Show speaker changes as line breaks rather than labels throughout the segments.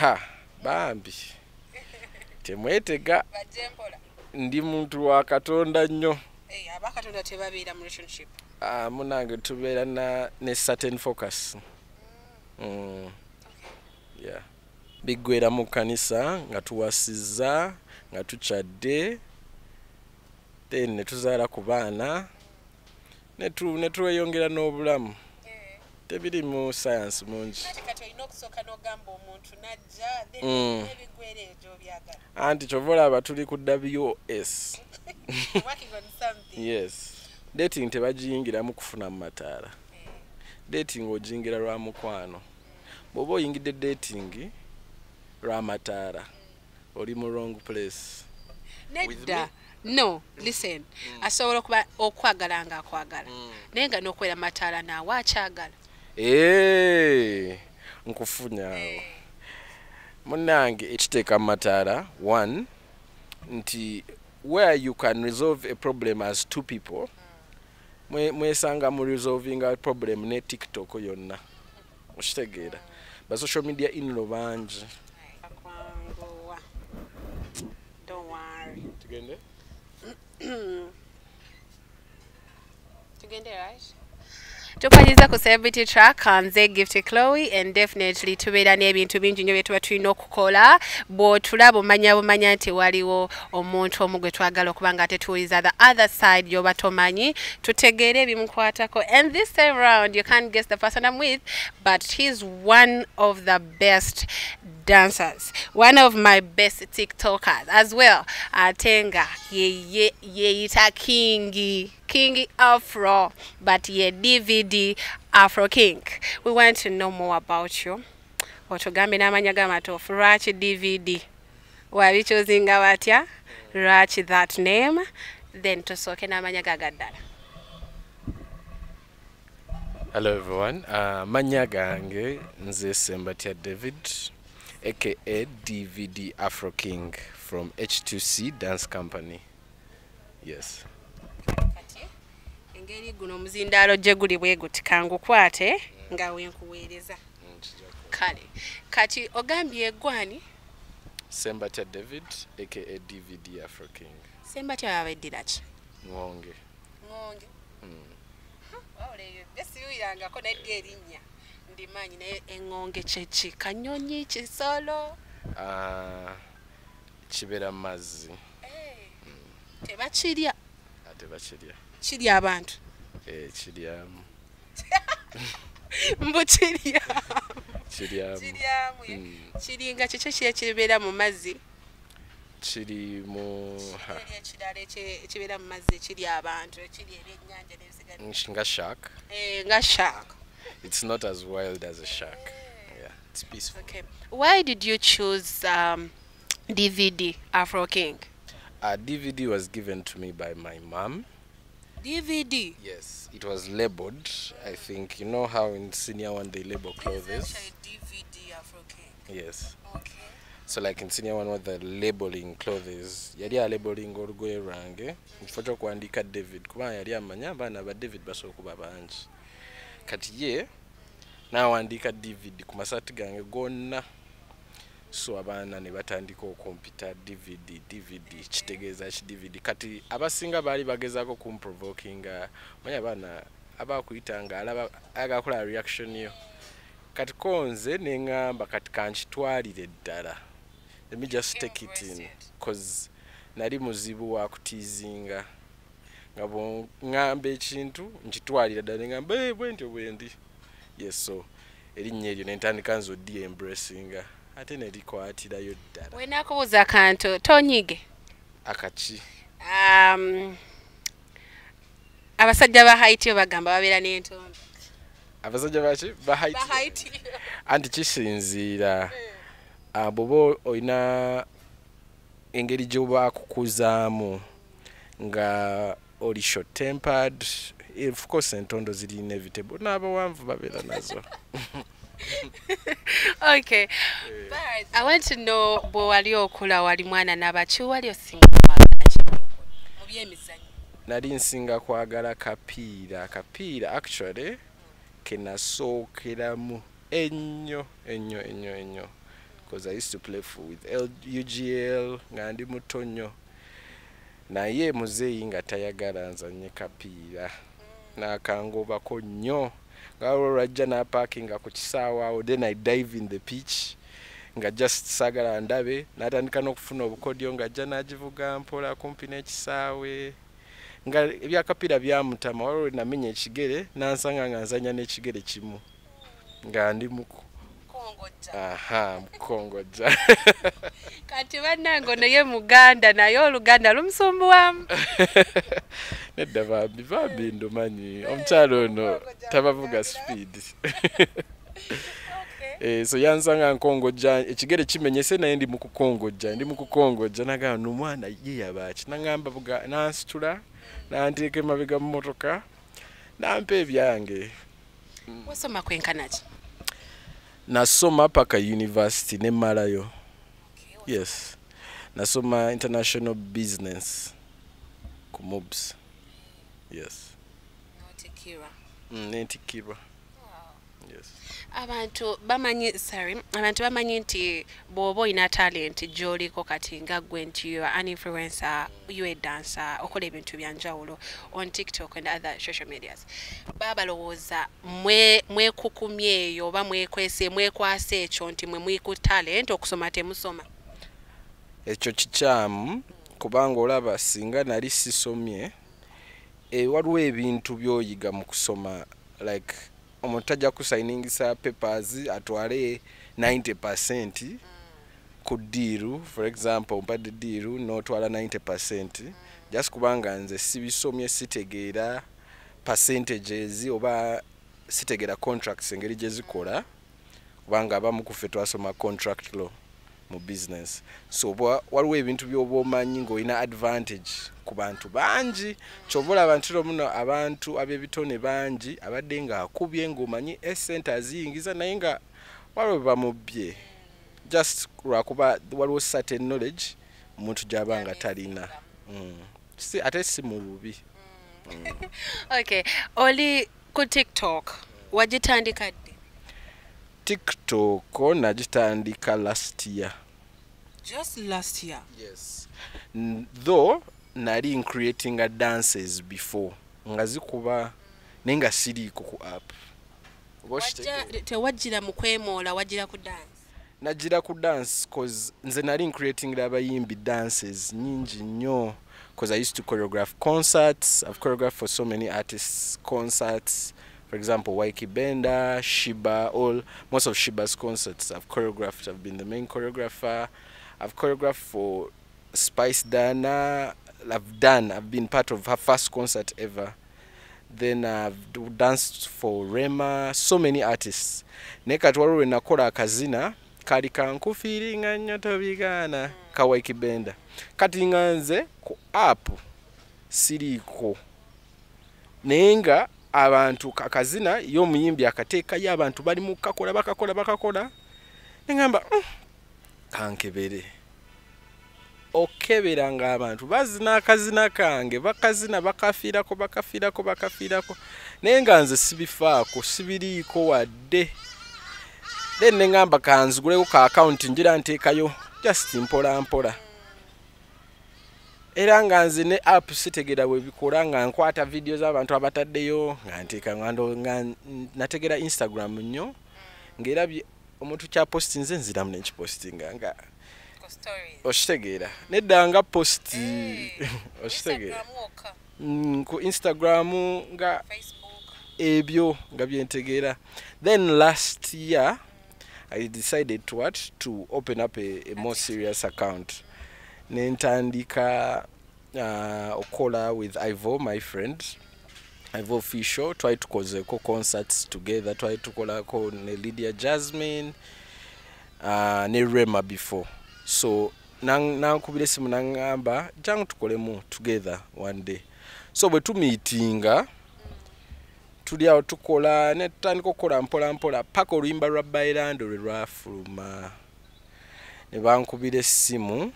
Ha bambi temwetega ndi muntu wa Katonda nnyo.
Abakatonda tebabeera mu relationship.
Munange tubeera ne certain focus. Yeah. Bigwera mu kanisa nga tuwasiza nga tukyadde then ne tuzaala ku baana ne tweyongera n'obulamu. Tebiri mu science mungi. Anti chovola abatuli ku WOS.
Working on something.
Yes. Dating tebagiyingira mu kufuna mu mataala. Dating ojingira lwa mukwano. Bwoba oyingidde dating lwa mataala oli mu wrong place.
Nedda. No, listen. Asobola okuba okwagala nga akwagala. Naye nga n'okwera mataala naawe akyagala.
Nkufunyaawo. Munange ekiteeka mu mataala, one, nti where you can resolve a problem as two people, mwesanga mu resolving a problem ne TikTok yonna. Okitegeera. Ba social media inno bangi.
Don't worry.
Tugende?
Tugende, right? Tupaliza ku celebrity track Nze Gift Chloe, and definitely tubeera n'ebintu bingi nnyo bye tuba tulina okukola bw'otulaba omanya nti waliwo omuntu omu gwe twagala okuba nga tetuwuliza the other side y'oba tomanyi tutegeere ebimukwatako. And this time round you can't guess the person I'm with, but he's one of the best dancers, one of my best TikTokers as well. Atenga yeita King Afro, but ye DVD Afro King. We want to know more about you. Otugambe n'amanya gamatofu lwaki DVD wabichozinga watya lwaki that name, then tusooke n'amanya gagaddala.
Hello everyone, manya gange nze Sembatya David aka DVD Afro King from H2C Dance Company. Yes.
Engeri guno omuzindaalo gye guli bwe guti kangukwate nga wenkuweereza. Kale kati ogambye eggwani
Sembatya David aka DVD Afro King.
Sembatya yabeddira ki?
Ngonge.
Oleyo besiyuyangako nedde erinnya ndimanyi naye engonge kyeki kanyonyi kisolo
kibeera mu mazzi.
Tebakirya.
Tebakirya.
Kirya abantu.
Kiryamu.
Mbu kiryamu.
Kiryamu.
Kiringa kiki kibeera mu mazzi?
Kiri mu
ekirala ekibeera mu mazzi ekirya abantu ekiri ebyennyanja n'ebisigadde.
Nga shark.
Nga shark.
It's not as wild as a shark. Yeah, it's peaceful.
Okay. Why did you choose DVD Afro King?
DVD was given to me by my mom.
DVD?
Yes, it was labeled. I think you know how in Senior One they label clothes.
DVD Afro King.
Yes.
Okay.
So like in Senior One with the labeling clothes, yali labeling olugoye lwange nfoto kuandika David kuba yali amanya abaana ba David basokuba bangi. Kati ye nawandiika DVD ku masati gange gonna. So abaana ne batandika okompita DVD kitegeeza ki DVD kati abasinga baali bagezaako kumprovokinga manya abaana abakuyitanga alaba agakola reaction yo kati konze neŋŋamba kati kankitwalire ddala. Let me just take it in because nali muzibu wa kutiizinga nga bw'ŋŋamba ekintu nkitwalira ddala neŋŋamba bwentyo bwendi. Yes, so erinnya eryo ne ntandika nze oddi embracinga ate ne likwatirayo ddala.
We nakubuuza akantu tonyige.
Akaki?
Abasajja ba Haiti bagamba babeera n'entondo.
Abasajja baki? Ba Haiti. Anti kisinziira. Bw'oba olina engeri gy'oba akukuzaamu nga oli short tempered, of course entondo ziri inevitable n'abawanvu babeera nazo.
Okay. But I want to know bwe wali okula wali mwana nabaki wali osinga kwagala mu byemizannyo?
Nali nsinga kwagala kapiira actually kenasookeramu ennyo because I used to play with UGL nga ndi muto nnyo naye muzeeyi nga tayagala nzanye kapiira n'akangobako nnyo nga lwajja n'apaakinga ku kisaawa awo then I dive in the pitch nga just sagala ndabe n'atandika n'okufuna obukodyo nga ajja n'agivuga mpola kumpi n'ekisaawe nga ebyakapiira byamutama waliwo namenya ekigere nansanga nga nzanya n'ekigere kimu nga ndi mukongojja
kati bannange naye Muganda naye Oluganda lumusumbuwamu
nedda bambi ndomanyi omukyalo ono tabavuga speed so yansanga nkongojja ekigere kimenyese naye ndi mukukongojja nagamba n'omwana ye yabaaki nangamba buga nansitula nanteeka emabega mu motoka nampa ebyange.
Wasoma kwenkana ki?
Nasoma paka university nemalayo. Yes. Nasoma international business ku MUBS. Yes. Netikirwa. Yes.
Abantu bamanyi nti bw'oba olina talent gy'oliko kati nga gwe nti you are an influencer, you are a dancer, okola ebintu byanjawulo on TikTok and other social medias. Balowooza mwekukumye eyo oba mwekwasa ekyo nti mwe mwiku talent okusoma temusoma.
Ekyo kikyamu kubanga olaba singa nali sisomye waliwo ebintu by'oyiga mu kusoma like omuntu ajja kusainingisa papers atwale 90% ku deal. For example mpadde deal n'otwala 90% just kubanga nze sibisomye sitegeera percentages oba sitegeera contracts engeri gye zikola kubanga abamu ku ffe twasoma contract law mu business. So waliwo ebintu by'oba omanyi ng'olina advantage ku bantu bangi kyobola abantu muno abantu ab'ebitone bangi abadde nga akubye ng'omanyi essente aziyingiza naye nga waliwo bamubye just lwakuba waliwo certain knowledge omuntu gy'abanga talina. Ate si mu bubi.
Okay, oli ku TikTok wagitandika ddi?
TikTok nagitandika last year.
Just last year?
Yes. Though nali creating dances before nga zikuba nenga siriiko ku app.
Tewajjira mu kwemoola wajjira ku dance?
Najjira ku dance cause nze nali creating abayimbi dances nyingi nnyo because I used to choreograph concerts. I've choreographed for so many artists concerts. For example, Waiki Benda, Shiba, most of Shiba's concerts I've choreographed. I've been the main choreographer. I've choreographed for Spice Dana. I've been part of her first concert ever. Then I've danced for Rema, so many artists. Nekati waliwo nakola akazina kali kankufiiringa nnyo tobigana ka Waiki Benda. Kati nga nze ku app siriiko. Nenga abantu kakazina y'omuyimbi akateekayo abantu bali mu kakola bakakola ngamba kankebere okebera nga abantu bazina akazina kange bakazina bakafiirako naye nga nze sibifaako sibiriiko wadde then ngamba kanzigulewo ka account njira nteekayo just mpola era nga nze ne app sitegera bwe bikola nga nkwata video z'abantu abataddeyo nga nteeka nga nategera Instagram nnyo ngera omuntu kya post nze nziramu n'ekipostinga nga okitegeera nedda nga post okitegeera ku Instagram nga ebyo nga byentegeera. Then last year I decided to open up a more serious account. Nentandika okola with Ivo, my friend, Ivo Official. Try to cause concerts together. Try to kola ne Lydia Jasmine, ne Rema before. So nankubira esimu nangamba jangu tukolemu together one day. So bwe tumitinga tuli awo tukola ne tutandika okukola mpola paka oluyimba lwa Bailando lwe lwafuluma ne bankubira essimu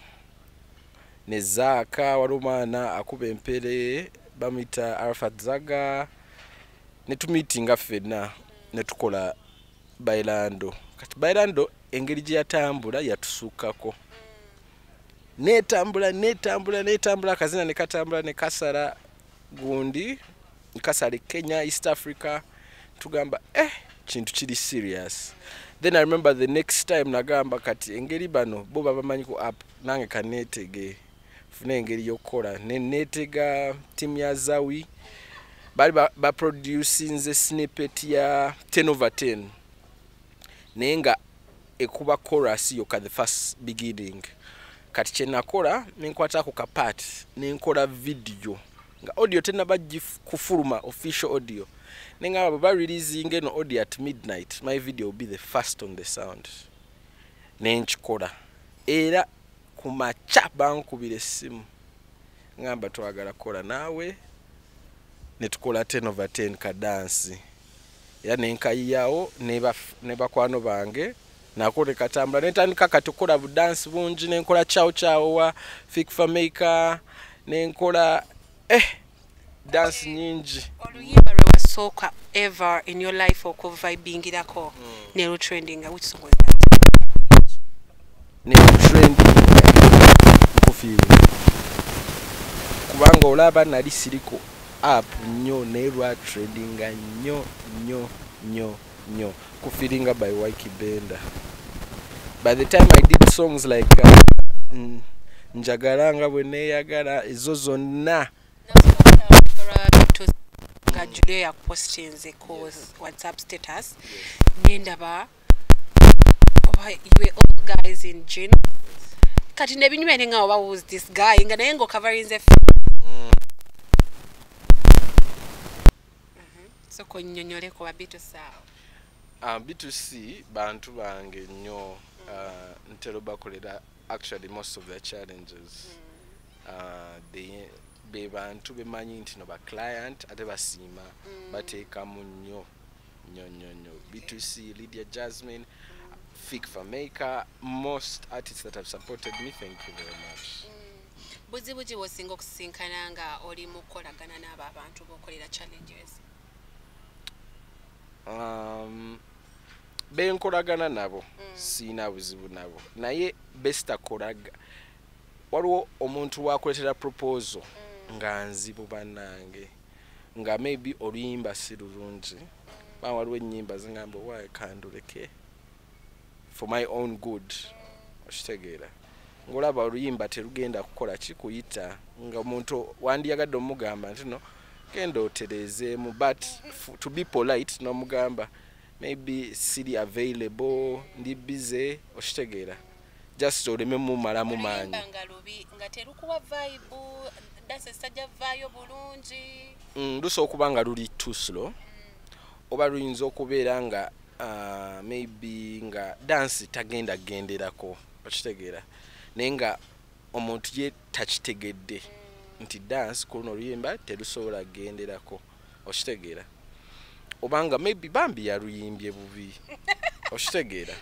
ne Zaaka walumana akuba empere bamita Arafat Zaga ne tumitinga ffenna ne tukola Bailando. Kati Bailando engeri gye yatambula yatusukkako netambula akazina ne katambula ne kasala gundi kasale Kenya, East Africa, tugamba kintu kiri serious. Then I remember the next time nagamba kati engeri bano bo babamanyi ku app nange kanetege fune engeri yokola netega team ya Zawi bali ba producing the snippet ya 10/10 nenga ekuba chorus yoka the first beginning kati kyenakola nenkwatako ka part nenkola video nga audio tena baji kufuruma official audio nenga baba releasing eno audio at midnight. My video will be the first on the sound nenchikola era kumacha bankubire simu ngamba twagala kola nawe netukola 10/10 ka dance ya nenkayiyawo neba kwano bange nakole katambula netandika katukola bu dance bungi nenkola chow wa Fikfa Maker nenkola dance nyingi.
Oluyimba lwe wasooka ever in your life okuvibingirako ne trending, which song was that?
Ne trending kufiri kubanga olaba nali siriko app nnyo nerwa trending nnyo kufiringa by Waiki Benda. By the time I did songs like njagalanga bwe neyagala ezo zonna
Julia posting the cause WhatsApp status nendaba you were all guys in gin kati nebinyumene nga oba was this guy nga naye ngo covering the so konyonyole ko babitu sawa
B2C bantu bange nnyo ntero bakolera actually most of the challenges they be bantu bemanyi nti no ba client ate basima bateeka mu nnyo B2C Lydia Jasmine Fikfa Maker, most artists that have supported me, thank you very much.
Buzibuji wosinga okusinkana nga oli mu kolagana n'aba abantu bokolera challenges.
Benkolagana nabo sina buzibu nabo naye best akolaga waliwo omuntu wakuletera proposal nga nzibu banange nga maybe oluyimba si lulungi waliwo ennyimba zingamba why kanduleke for my own good okitegeera ngolaba oluyimba terugenda kukola kikuyita nga omuntu wandiyagadde omugamba nti no genda otereezeemu but to be polite n'omugamba maybe siri available ndi busy okitegeera just oleme mumalamu maanyi
nga terukuwa vibe dance sajja vayo bulungi
lusa okuba nga luli too slow oba luyinza okubeera nga maybe nga dance tagenda genderako okitegeera naye nga omuntu ye takitegedde nti dance kuno oluyimba terusobola genderako okitegeera obanga maybe bambi yaluyimbye bubi okitegeera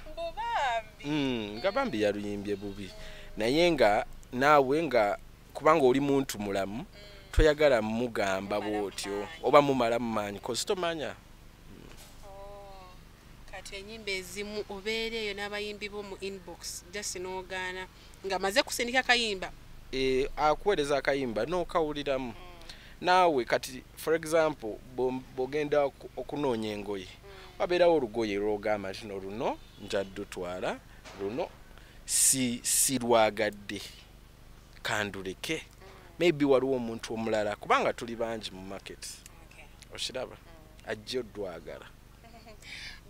nga bambi yaluyimbye bubi naye nga naawe nga kubanga oli muntu mulamu toyagala mugamba bwotyo oba mumalamu maanyi kozi tomanya
kati enyimba ezimu obeereeyo n'abayimbi bo mu inbox just n'ogaana nga maze kusindika kayimba
akuweereza akayimba n'okawuliramu naawe kati for example bogenda okunoonya engoye wabeerawo olugoye lwogamba nti no luno njaddutwala luno si lwagadde kanduleke maybe waliwo omuntu omulala kubanga tuli bangi mu market okiraba ajja odwagala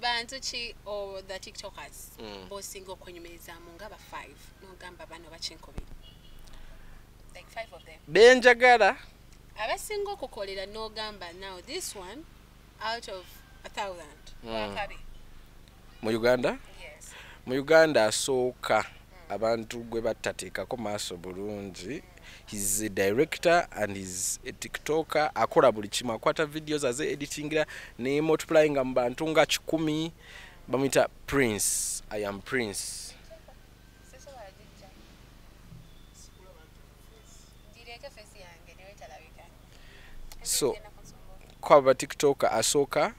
bantu ki or the tiktokers bosinga okwenyumirizaamu nga ba 5 n'ogamba bano bakinkubiri like 5 of them
benjagala
abasinga okukolera n'ogamba now this one out of 1,000
mu Uganda
yes
mu Uganda asooka abantu gwe batateekako maaso bulungi. He's a director and he's a TikToker. Akola buli kimu, akwata videos aze editingira ne multiplying mu bantu nga 10 bamita Prince. I am Prince. So kwa TikToker asoka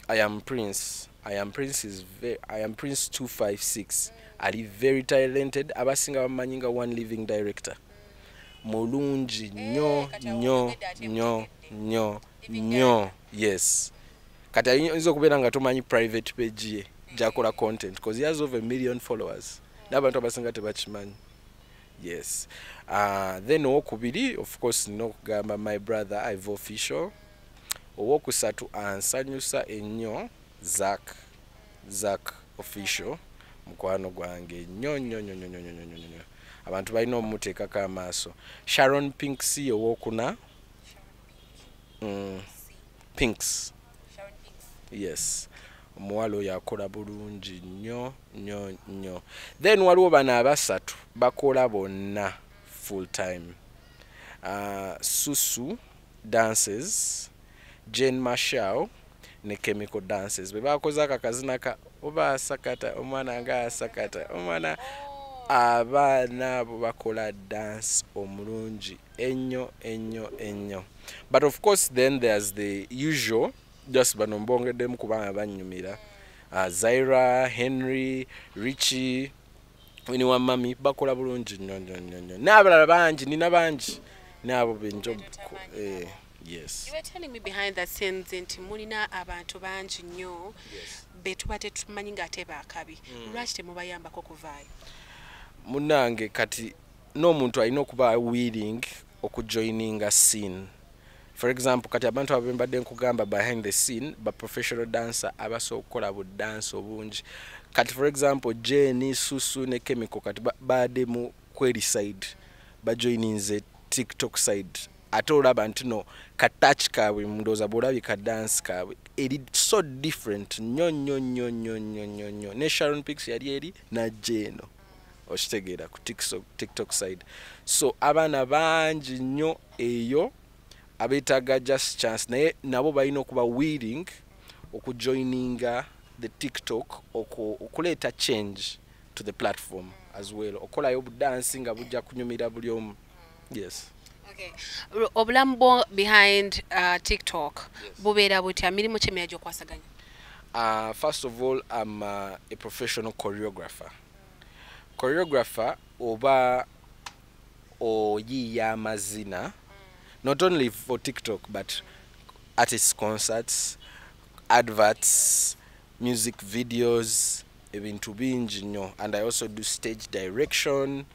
I am Prince. I am Prince 256 ali very talented abasinga bamanyi nga one living director mulungi nnyo yes kati ayinza okubeera nga tomanyi private page ye jakola content because he has over 1 million followers n'abantu abasinga tebakimanyi yes then owokubiri of course nokugamba my brother Ive Official owokusatu ansanyusa ennyo Zack Official mukwano gwange nnyo abantu balina omumuteekako amaaso Sharon Pinks owokuna Pinks yes omuwala oyo akola bulungi nnyo then waliwo bano abasatu bakola bonna full time Susu Dances Jane Marshall ne Chemical Dances bebakoze akakazina ka oba asakata omwana nga asakata omwana abaana abo bakola dance omulungi ennyo but of course then there's the usual just bano mbongeddemu kubanga banyumira Zaira Henry Richie Winnie Wamami bakola bulungi nnyo n'abalala bangi nina bangi n'abo benjo yes
you were telling me behind the scenes nti mulina abantu bangi nnyo betuba tetumanyi nga ate baakabi lwaki temubayambako kuvaayo
munange kati n'omuntu alina okuba willing okujoininga scene for example kati abantu abembadde nkugamba behind the scene ba professional dancer abasobola okukola bu dance obungi kati for example Jenny Susu ne Chemical kati bade mu kweri side bajoininze TikTok side ate olaba nti no katouch kaabwe mundoza bolabi ka dance kaabwe eri so different nnyo ne Sharon Pinks yali eri na Jeno okitegeera ku TikTok side so abaana bangi nnyo eyo abetaga just chance naye nabo balina okuba willing okujoininga the TikTok okuleeta change to the platform as well okolayo budansi nga bujja kunyumira buli omu yes
okay obulamu behind TikTok bubeera butya mirimu ki mejo kwasaganya
first of all I'm a professional choreographer oba oyiya amazina not only for TikTok but artist concerts adverts music videos ebintu bingi nnyo and I also do stage direction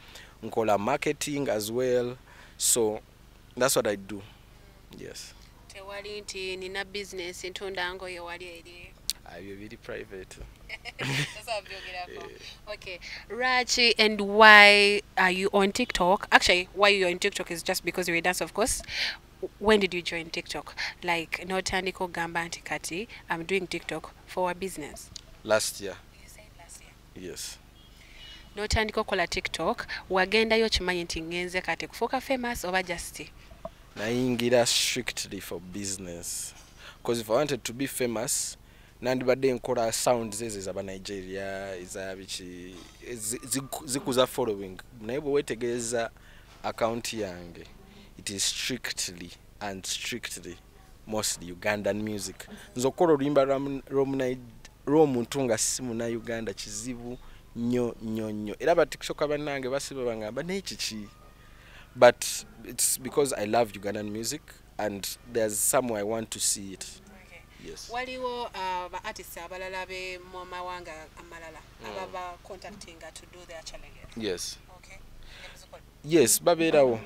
nkola marketing as well so that's what I do yes
tewali nti nina business ntunda ngo yo wali eri
ayo very private
okay Rachi and why are you on TikTok actually why you're on TikTok is just because you're a dancer of course when did you join TikTok like notandiko gamba nti kati I'm doing TikTok for a business
last year
you said last year
yes
notandiko kola TikTok wagenda yo chimanyi nti ngenze kati kufuka famous oba just
nayingira strictly for business because if I wanted to be famous nandibadde nkola sounds ezo z'aba Nigeria ezabichi zikuza following naye bwe wetegereza account yange it is strictly mostly Ugandan music nzokola oluyimba lw'omuntu nga si muna Uganda kizibu nnyo era ba TikTok bannange basiba bangamba n'ekiki but it's because I love Ugandan music and there's somewhere I want to see it yes
waliwo ba artists abalala be mu mawanga amalala ababa contacting to do their challenges
yes
okay
yes babeerawo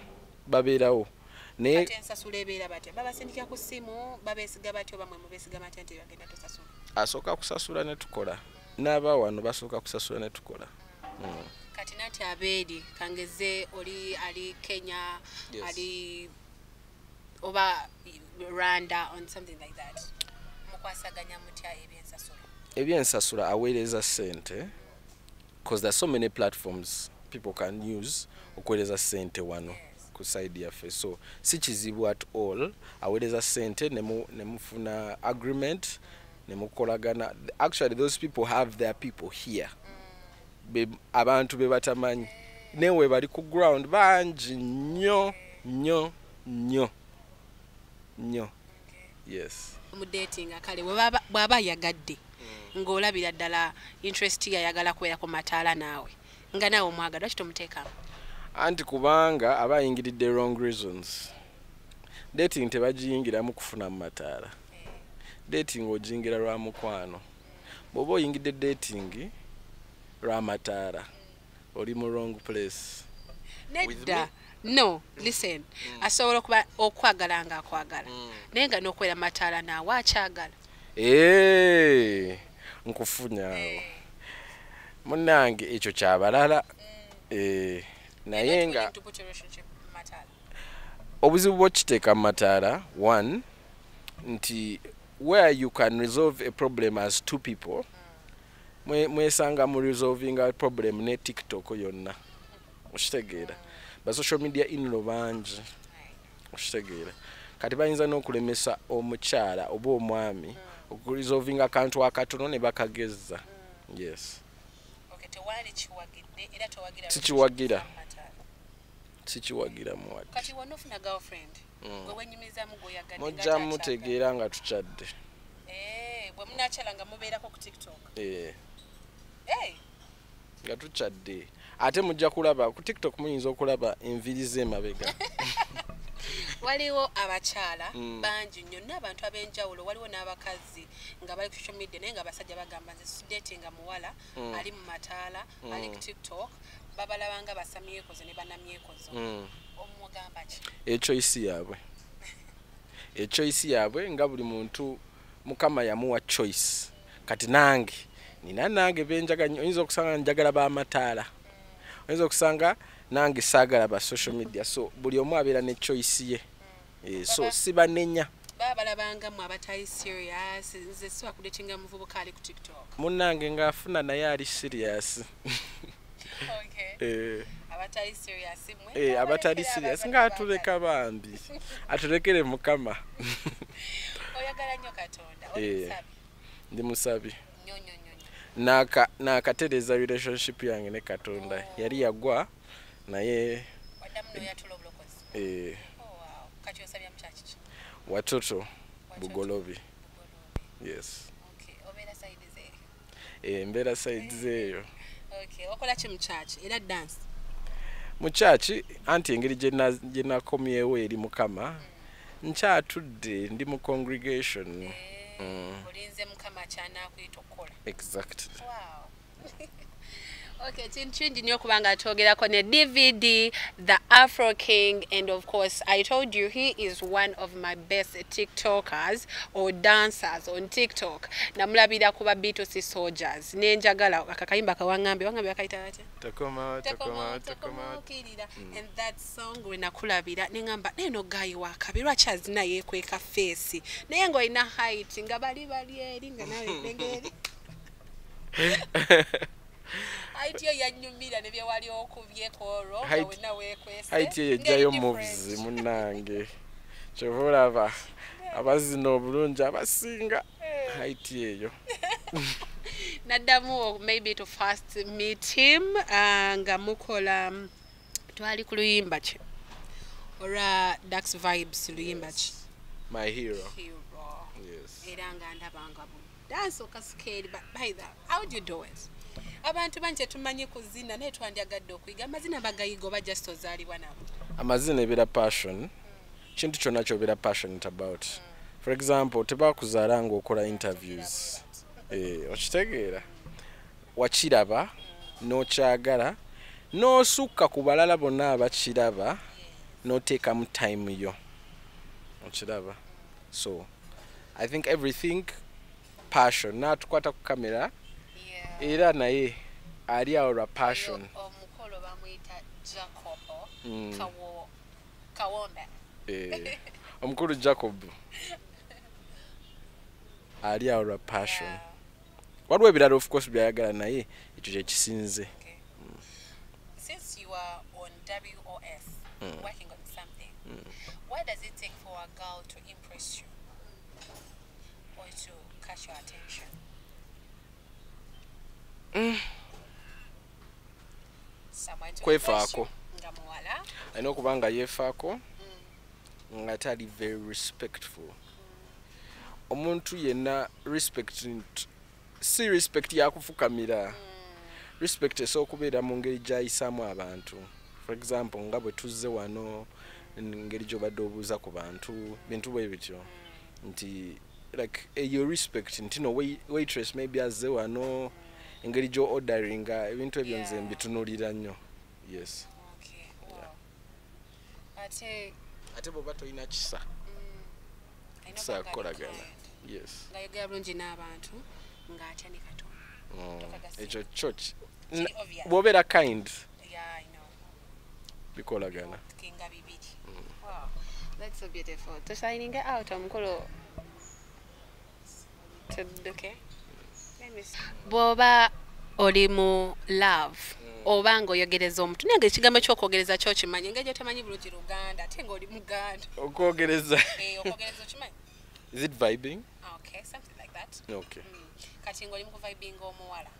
ne
ensasula ebeera batya babasindikira ku simu babesiga batyo bamwe mu besiga matya nti bagenda tusasula
asooka kusasula ne tukola n'aba wano basooka kusasula ne tukola
kati nati abeedi kangeze oli ali Kenya
yes.
ali oba Rwanda on something like that mukwasaganya mutya
ebyensasula aweereza sente because there's so many platforms people can use okuweereza sente wano ku side yaffe so si kizibu at all aweereza sente nemufuna agreement nemukolagana actually those people have their people here abantu be batamanyi newe bali ku ground bangi nnyo
okay.
yes
mu dating akale bwaba yagadde ng'olabira ddala interest yayagala kubeera ku mataala naawe nga naawe omwagala lwaki tomuteekamu
anti kubanga aba ayingiridde wrong reasons. Dating tebagiyingiramu kufuna mu mataala. Dating ogiyingira lwa mukwano. Bw'oba oyingidde dating lwa mataala oli mu wrong place.
nedda no listen asobola okuba okwagala nga akwagala naye nga n'okwera mataala naawe akyagala
nkufunyawo munnange ekyo kyabalala naye nga obuzibu bw'okiteeka mu mataala one nti where you can resolve a problem as two people mwesanga mu resolving a problem ne TikTok yonna okitegeera ba social media inlo bangi okitegeera kati bayinza n'okulemesa omukyala oba omwami okuresolving akantu akatono ne bakagezza yes sikiwagira muwadde
kati wonofuna girlfriend gwe wenyumizamu goyagala
mujja mutegeera nga tukyadde
bwe munakyala nga mubeerako ku TikTok
nga tukyadde ate mujja kulaba ku TikTok muyinza okulaba enviri z'emabega
waliwo abakyala bangi nnyo n'abantu ab'enjawulo waliwo n'abakazi nga bali ku social media naye nga abasajja bagamba nze sidate nga muwala ali mu mataala ali ku TikTok babalaba nga basamyekozo ne banamyekozo omugamba ki
echoice yaabwe nga buli muntu mukama yamuwa choice kati nange nina nange benjaga nnyo oyinza okusanga njagala b'amataala oyinza okusanga nange saagala ba social media so buli omu abeera ne choice ye so sibanenya
babalabanga mu abatayi serious nze siwa kudetinga muvubuka ali ku TikTok
munnange ng'afuna naye ali serious
abatali serious mwe
abatali serious ng'atuleka bambi atulekere mukama
oyagala nnyo Katonda
ndi musabi
nnyo
nakatereza relationship yange ne Katonda yali yagwa naye
kati osabya mukyaki ki
watoto Bugolobi yes
obeera side zeeyo
mbeera side zeeyo
okola ki mu church era dance
mu church anti engeri gye nakomyewo eri mukama nkyatudde ndi mu congregation
olinze mukama kyanaakuyita okukola
exactly
okay kintu nnyo kubanga atwogerako ne DVD the Afro King and of course I told you he is one of my best TikTokers or dancers on TikTok namulabira kuba Beatles Soldiers nenjagala akakayimba kawangambe akayita ate
takoma
kirira and that song when nakulabira nengamba neno guy wakabirwa chazina yekweka face naye ngo ina height nga bali eri nga nawe ndengeri haiti yanyumira ne byewali okubyeko ro wena wekwese
haiti yejjayo movies munange kyovulaba abazina obulungi abasinga haiti eyo
naddamu maybe to first meet him nga mukola twali ku luyimba ki ora Dax Vibes luyimba ki
my hero
yes era nga ndabanga dance okaskeri but by that how do you do it abantu banje tumanye kuzina naye twandyagadde okuyiga amazina bagayigo ba just ozaalibwa nabo
amazina ebera passion kintu kyonna kyobera passionate about for example tebakuzaala nga okola interviews okitegeera wakiraba n'okyagala n'osukka ku balala bonna abakiraba n'oteekamu time yo okiraba so I think everything passion n'atukwata ku kamera era naye ali awo lwa passion
omukolo bamuyita Jacob Kawombe
omukulu Jacob ali awo lwa passion waliwo ebirala of course byayagala naye ekyo kyekisinze
since you are on WOS working on something what does it take for a girl to impress you or to catch your attention
kwefaako alina okuba nga yeefaako nga tali very respectful omuntu yenna si respect yakufukamira respect esokubeera mu ngeri gyayisaamu abantu for example nga bwe tuzze wano ngeri gyobadde obuuza ku bantu bintu bwe bityo nti like your respect nti no waitress maybe azze wano engeri gyo orderinga ebintu ebyo nze mbitunulira nnyo yes ate bwoba tolina kisa kisa kukolagana yes
ngayogera bulungi n'abantu ng'atya ne Katonda
ekyo church bwobeera kind bikolagana
kinga bibiri wow that's so beautiful to signing out omukolo okay bwoba oli mu love oba ng'oyogereza omuntu naye ng'ekigambo ky'okwogereza kyo kimanyi engeri gyotamanyi bulungi Luganda ate ng'oli Muganda
okwogereza
okwogereza okimanyi
is it vibing
okay something like that
okay
kati ng'oli mu kuvibing omuwala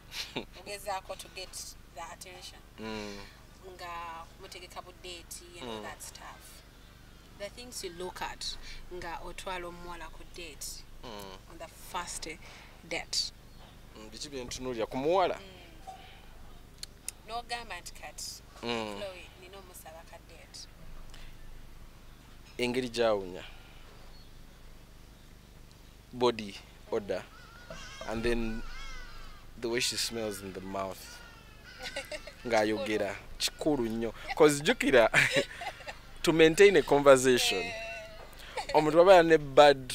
ogezaako to get the attention nga mutegeka budeeti and all that stuff the things you look at nga otwala omuwala ku date on the first date
biki byentunulira ku muwala
n'ogamba nti kati Chloe nina omusaba ka date
engeri gyawunya body odor and then the way she smells in the mouth ng'ayogera kikulu nnyo cause jukira to maintain a conversation omuntu waba ne bad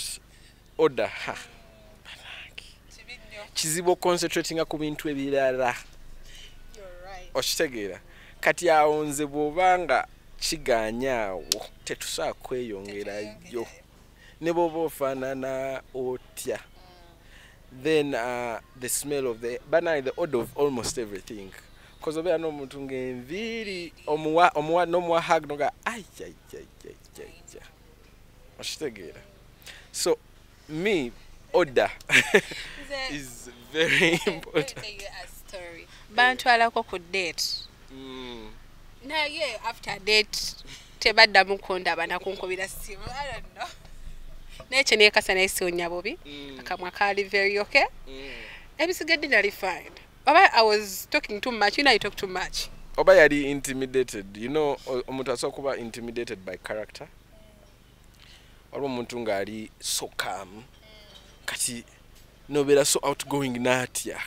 odor kizibu concentratinga ku bintu ebirala okitegeera kati awo nze bw'obanga kiganyaawo tetusaa kweyongerayo ne bw'oba ofaanana otya then the smell of the odor of almost everything because obeera n'omuntu ng'enviiri n'omuwa hug noga okitegeera so me odor is very important
bantwalako ku date naye after date tebaddamu kundaba nakunkubira simu I don't know naye kye neekasa naye siwonya bubi akamwa kaali very okay ebisigadde nali fine oba I was talking too much you know I talk too much
oba yali intimidated you know omuntu asobola kuba intimidated by character waliwo omuntu ng'ali so calm kati nobeera so outgoing natya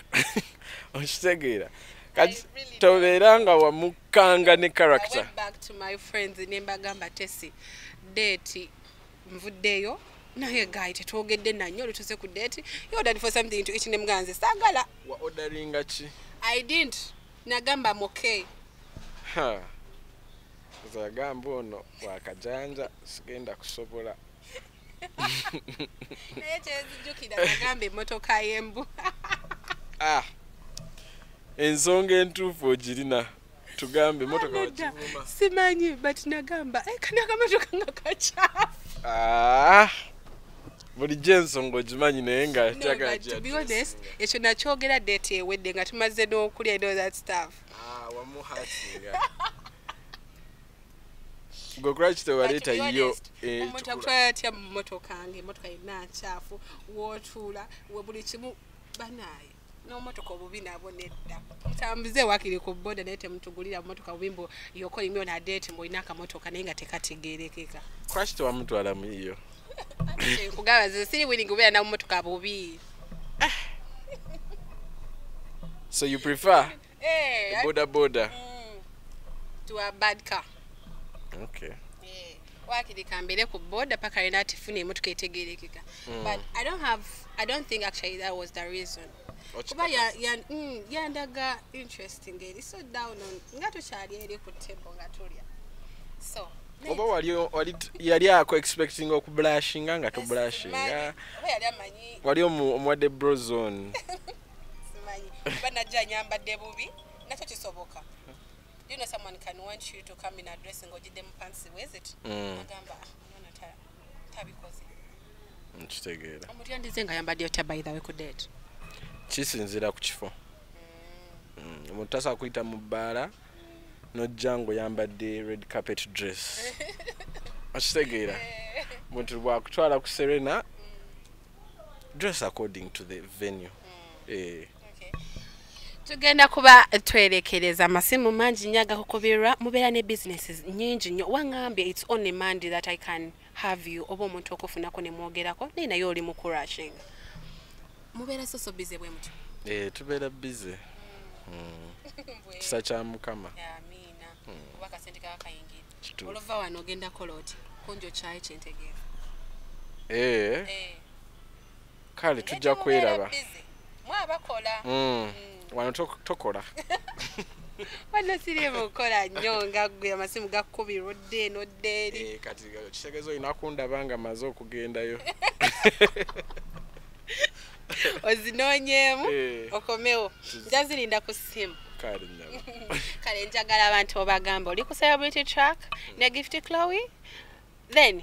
okitegeera kati tobeera nga wamukanga ne character.
I went back to my friends nembagamba tesi date nvuddeyo naye guy tetwogedde nanyo olutuuse ku date you ordered for something to eat nemuganze saagala
wa orderinga ki
I didn't nagamba I'm okay
zagamba ono wakajanja sigenda kusobola
naye kyezijjukira nagamba emmotoka y'embu
ensonga entuufu ogirina tugambe emmotoka wakivuma
simanyi but nagamba kani akamotoka nga kacaafu
bulijjo ensonga ogimanyi naye nga
to be honest ekyo nakyogera date ewedde nga tumaze n'okulya and all that stuff
wamuhatinga gwe kulaki tewaleeta yo
omuntu akutwala atya mu mmotoka nga emmotoka yonna nkyafu wootuula we buli kimu banaaye n'ommotoka obubi nabo nedda mutambuze wakiri ku boda naye temutugulira mmotoka bubimbo yoko limyo na date mbulina akamotoka naye nga tekategeerekeka
kulaki tewamutwala mu iyo
kugamba ze siri willing kubeera na mmotoka bubi
so you prefer boda
to a bad car
okay
wakiri kambere ku boda paka yena atifune emmotoka etegeerekeka but I don't think actually that was the reason kuba yandaga interesting eri so down on nga tukyali eri ku table nga tulya so
oba wali yali ako expecting okublashinga nga toblashinga wali omuwadde brozone
simanyi kuba najja nyambadde bubi nakyo kisoboka you know someone can want you to come in a dressing ojidde mu pants with it agamba nona tabikoze
nkitegeera
omuntu yandize nga yambadde otya by the way ku date
kisinzira ku kifo omuntu tasobola kuyita mu bbaala nojja ng'oyambadde red carpet dress okitegeera omuntu bwakutwala ku Serena dress according to the venue
Tugenda kuba twerekereza amasimu mangi nyaga kukubirwa mubeera ne businesses nyingi nnyo wangambye it's only Monday that I can have you oba omuntu okufunako ne mwogerako naye naye oli mu kurashing mubeera so busy bwe mutyo
tubeera busy kisa kya mukama
amina kuba kasente kaba kayingira olova wano ogenda kola oti konjo kyayi kyentegeera
kale tujja kweraba
mwabakola
wano tokola
wano siri mukola nnyo nga ggwe amasimu gakkubirwa odde eno odde eri
kati kitegeeza olina kundaba nga maze okugendayo
ozinoonyeemu okomewo njazirinda ku ssimu kale njagala abantu obagamba oli ku Celebrity Track ne Gift Chloe then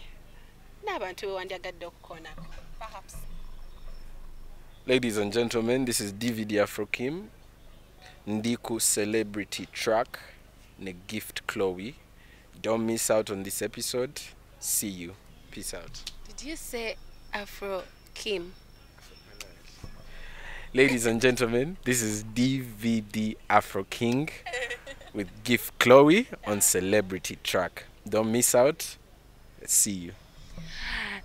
n'abantu bewandyagadde okukoonako perhaps.
Ladies and gentlemen, this is DVD Afro Kim Ndiku Celebrity Track ne Gift Chloe. Don't miss out on this episode. See you. Peace out.
Did you say Afro Kim?
Ladies and gentlemen, this is DVD Afro King with Gift Chloe on Celebrity Track. Don't miss out. See you.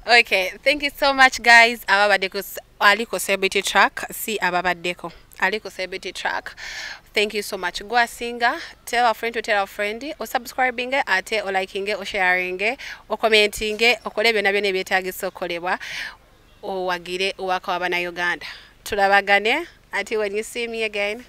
Okay, thank you so much guys. Ababadeko aliko Celebrity Track. Si ababadeko aliko Celebrity Track. Thank you so much. Go singa, tell a friend to tell a friend, or subscribing, ate or liking, or sharing, or commenting, or kolebe na byone byetagiso kolebwa o wagire uwaka wabana Uganda. Tulabagane until when you see me again.